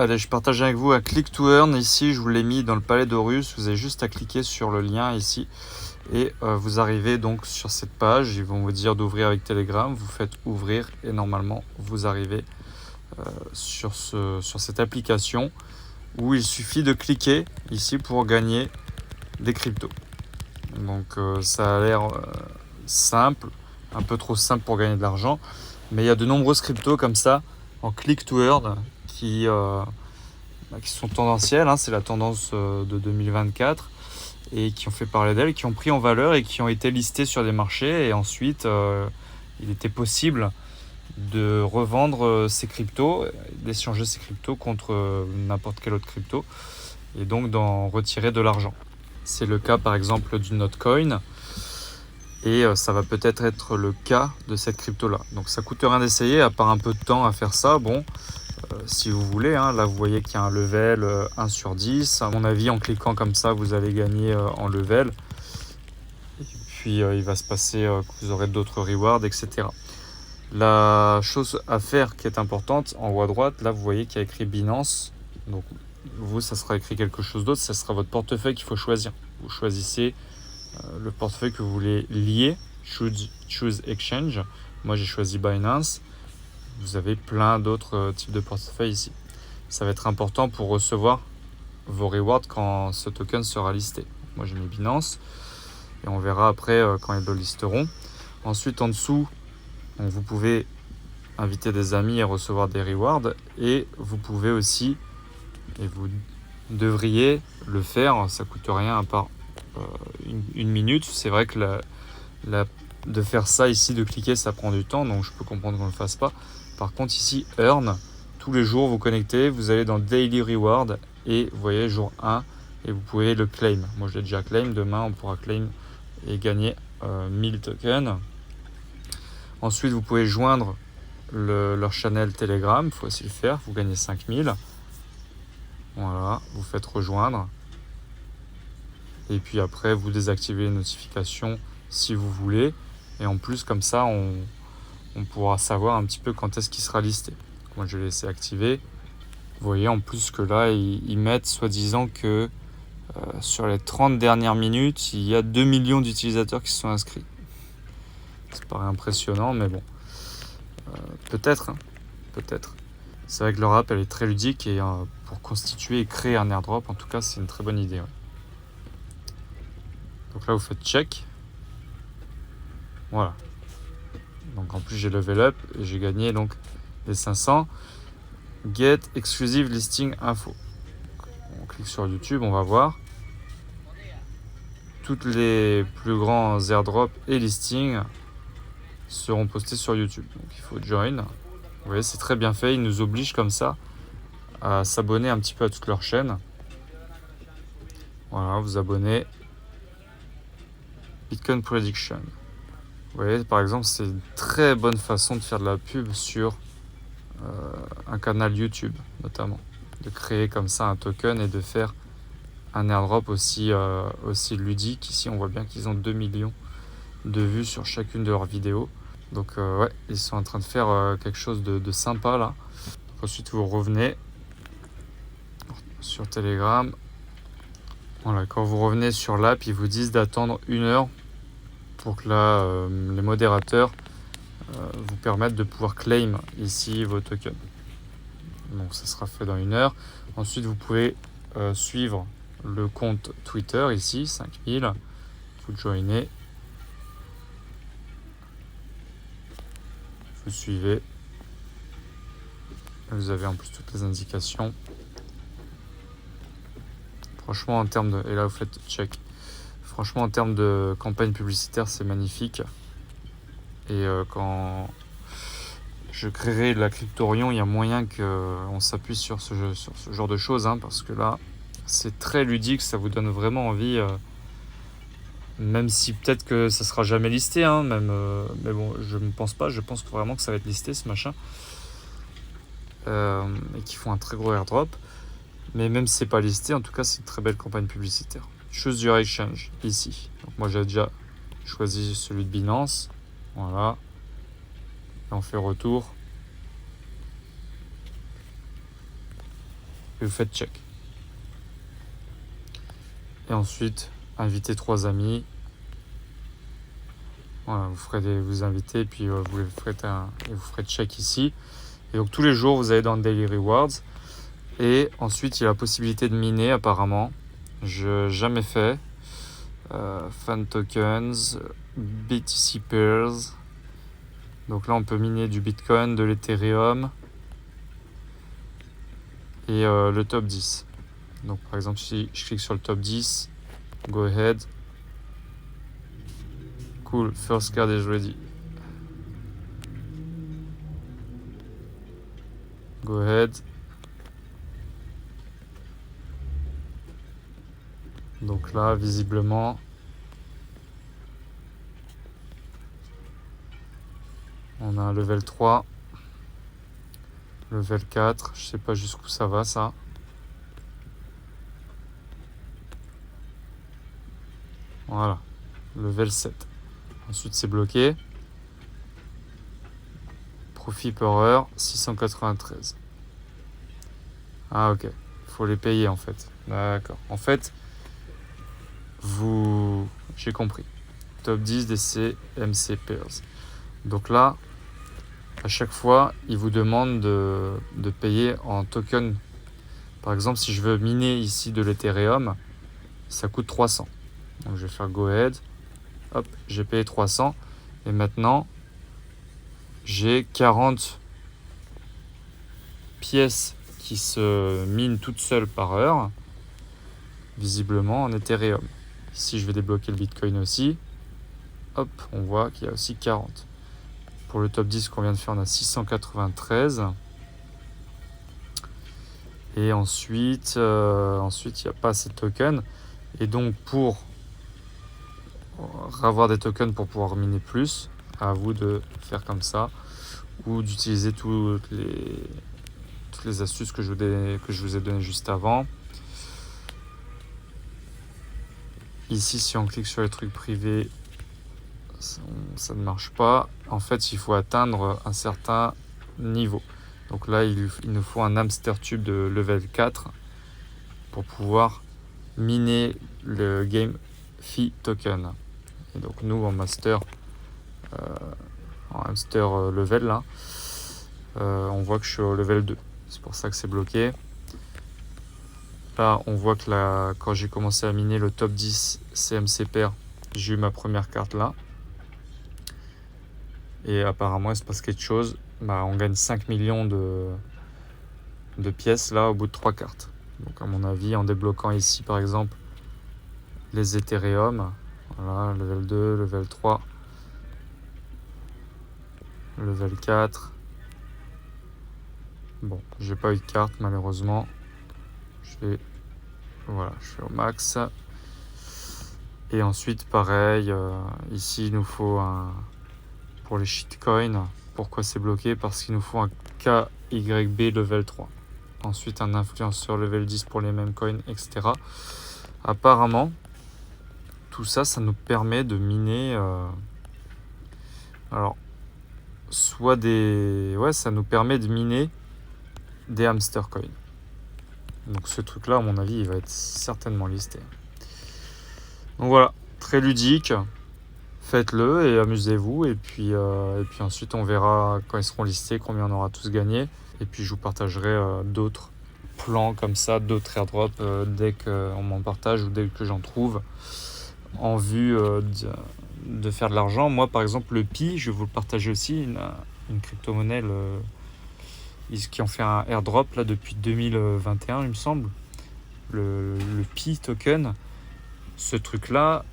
Allez, je partage avec vous un click to earn. Ici, je vous l'ai mis dans le palais d'Horus. Vous avez juste à cliquer sur le lien ici. Et vous arrivez donc sur cette page. Ils vont vous dire d'ouvrir avec Telegram. Vous faites ouvrir et normalement, vous arrivez sur cette application où il suffit de cliquer ici pour gagner des cryptos. Donc ça a l'air simple, un peu trop simple pour gagner de l'argent. Mais il y a de nombreuses cryptos comme ça en click to earn qui sont tendancielles, hein, c'est la tendance de 2024 et qui ont fait parler d'elles, qui ont pris en valeur et qui ont été listées sur des marchés et ensuite il était possible de revendre ces cryptos, d'échanger ces cryptos contre n'importe quelle autre crypto et donc d'en retirer de l'argent. C'est le cas par exemple du Notcoin et ça va peut-être être le cas de cette crypto là. Donc ça coûte rien d'essayer à part un peu de temps à faire ça. Bon, si vous voulez, hein, là vous voyez qu'il y a un level 1 sur 10. À mon avis, en cliquant comme ça, vous allez gagner en level. Et puis il va se passer que vous aurez d'autres rewards, etc. La chose à faire qui est importante, en haut à droite, là vous voyez qu'il y a écrit Binance. Donc vous, ça sera écrit quelque chose d'autre, ça sera votre portefeuille qu'il faut choisir. Vous choisissez le portefeuille que vous voulez lier, choose exchange. Moi j'ai choisi Binance. Vous avez plein d'autres types de portefeuilles ici. Ça va être important pour recevoir vos rewards quand ce token sera listé. Moi j'ai mis Binance et on verra après quand ils le listeront. Ensuite en dessous, donc, vous pouvez inviter des amis et recevoir des rewards et vous pouvez aussi, et vous devriez le faire, ça coûte rien à part une minute. C'est vrai que de faire ça ici, de cliquer, ça prend du temps, donc je peux comprendre qu'on ne le fasse pas. Par contre ici, Earn, tous les jours vous connectez, vous allez dans Daily Reward et vous voyez jour 1 et vous pouvez le claim. Moi je l'ai déjà claim, demain on pourra claim et gagner 1000 tokens. Ensuite vous pouvez joindre leur channel Telegram, il faut aussi le faire, vous gagnez 5000. Voilà, vous faites rejoindre. Et puis après vous désactivez les notifications si vous voulez. Et en plus comme ça on pourra savoir un petit peu quand est-ce qu'il sera listé. Moi je vais laisser activer. Vous voyez en plus que là ils mettent soi-disant que sur les 30 dernières minutes il y a 2 millions d'utilisateurs qui se sont inscrits. Ça paraît impressionnant mais bon. Peut-être. C'est vrai que leur app elle est très ludique et pour constituer et créer un airdrop en tout cas c'est une très bonne idée. Ouais. Donc là vous faites check. Voilà. Donc en plus j'ai level up et j'ai gagné donc les 500. Get exclusive listing info. On clique sur YouTube, on va voir. Toutes les plus grands airdrops et listings seront postés sur YouTube. Donc il faut join. Vous voyez, c'est très bien fait. Ils nous obligent comme ça à s'abonner un petit peu à toute leur chaîne. Voilà, vous abonnez. Bitcoin Prediction. Vous voyez, par exemple, c'est une très bonne façon de faire de la pub sur un canal YouTube, notamment. De créer comme ça un token et de faire un airdrop aussi ludique. Ici, on voit bien qu'ils ont 2 millions de vues sur chacune de leurs vidéos. Donc, ouais, ils sont en train de faire quelque chose de sympa là. Ensuite, vous revenez sur Telegram. Voilà, quand vous revenez sur l'app, ils vous disent d'attendre 1 heure pour que là, les modérateurs vous permettent de pouvoir claim ici vos tokens. Donc ça sera fait dans 1 heure. Ensuite, vous pouvez suivre le compte Twitter ici, 5000. Vous joignez. Vous suivez. Vous avez en plus toutes les indications. Franchement, en termes de... Et là, vous faites check. Franchement, en termes de campagne publicitaire, c'est magnifique. Et quand je créerai la Cryptorion, il y a moyen qu'on s'appuie sur ce genre de choses, hein, parce que là, c'est très ludique, ça vous donne vraiment envie, même si peut-être que ça sera jamais listé, hein, mais bon, je ne pense pas, je pense vraiment que ça va être listé ce machin, et qu'ils font un très gros airdrop, mais même si c'est pas listé, en tout cas c'est une très belle campagne publicitaire. Choose your exchange, ici. Donc moi j'ai déjà choisi celui de Binance, voilà, et on fait retour. et vous faites check. Et ensuite, invitez 3 amis. Voilà, vous invitez, puis vous ferez check ici. Et donc tous les jours, vous allez dans Daily Rewards. Et ensuite, il y a la possibilité de miner apparemment. Je n'ai jamais fait. Fan tokens, BTC pairs. Donc là, on peut miner du Bitcoin, de l'Ethereum et le top 10. Donc par exemple, si je clique sur le top 10, go ahead. Cool, first card is ready. Go ahead. Donc là, visiblement, on a un level 3, level 4, je sais pas jusqu'où ça va ça. Voilà, level 7. Ensuite, c'est bloqué. Profit per heure, 693. Ah ok, il faut les payer en fait. D'accord. En fait, j'ai compris. Top 10 DC MC Pairs. Donc là, à chaque fois, il vous demande de payer en token. Par exemple, si je veux miner ici de l'Ethereum, ça coûte 300. Donc je vais faire go ahead. Hop, j'ai payé 300. Et maintenant, j'ai 40 pièces qui se minent toutes seules par heure, visiblement en Ethereum. Ici, je vais débloquer le Bitcoin aussi. Hop, on voit qu'il y a aussi 40. Pour le top 10 qu'on vient de faire, on a 693. Et ensuite, il n'y a pas assez de tokens. Et donc, pour avoir des tokens pour pouvoir miner plus, à vous de faire comme ça, ou d'utiliser toutes les astuces que je vous ai données juste avant. Ici, si on clique sur les trucs privés, ça ne marche pas. En fait, il faut atteindre un certain niveau. Donc là, il nous faut un hamster tube de level 4 pour pouvoir miner le game fee token. Et donc nous, en master, en hamster level, là, on voit que je suis au level 2. C'est pour ça que c'est bloqué. Là, on voit que quand j'ai commencé à miner le top 10 CMC pair, j'ai eu ma première carte là. Et apparemment, il se passe quelque chose. On gagne 5 millions de pièces là au bout de 3 cartes. Donc à mon avis, en débloquant ici par exemple les Ethereum, voilà, level 2, level 3, level 4. Bon, j'ai pas eu de carte malheureusement. Je fais au max. Et ensuite, pareil, ici il nous faut pour les shitcoins. Pourquoi c'est bloqué? Parce qu'il nous faut un KYB level 3. Ensuite, un influenceur level 10 pour les mêmes coins, etc. Apparemment, tout ça, ça nous permet de miner. Ça nous permet de miner des hamster coins. Donc ce truc-là, à mon avis, il va être certainement listé. Donc voilà, très ludique. Faites-le et amusez-vous. Et puis ensuite, on verra quand ils seront listés, combien on aura tous gagné. Et puis je vous partagerai d'autres plans comme ça, d'autres airdrops dès qu'on m'en partage ou dès que j'en trouve en vue de faire de l'argent. Moi, par exemple, le Pi, je vais vous le partager aussi, une crypto-monnaie qui ont fait un airdrop là depuis 2021, il me semble. Le Pi token, ce truc-là,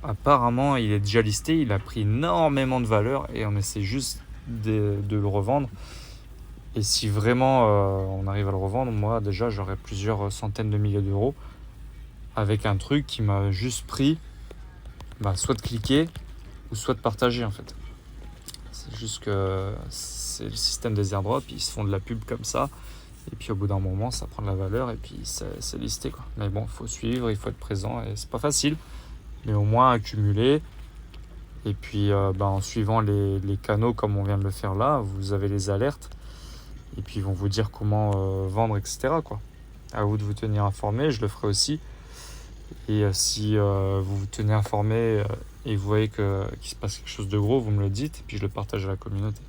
apparemment, il est déjà listé, il a pris énormément de valeur et on essaie juste de le revendre. Et si vraiment on arrive à le revendre, moi déjà j'aurais plusieurs centaines de milliers d'euros avec un truc qui m'a juste pris soit de cliquer ou soit de partager en fait. C'est juste que c'est le système des airdrops, ils se font de la pub comme ça et puis au bout d'un moment ça prend de la valeur et puis c'est listé quoi. Mais bon, il faut suivre, il faut être présent et c'est pas facile, mais au moins accumuler. Et puis en suivant les canaux comme on vient de le faire là, vous avez les alertes et puis ils vont vous dire comment vendre, etc. quoi. À vous de vous tenir informé, je le ferai aussi. Et si vous vous tenez informé et vous voyez qu'il se passe quelque chose de gros, vous me le dites, puis je le partage à la communauté.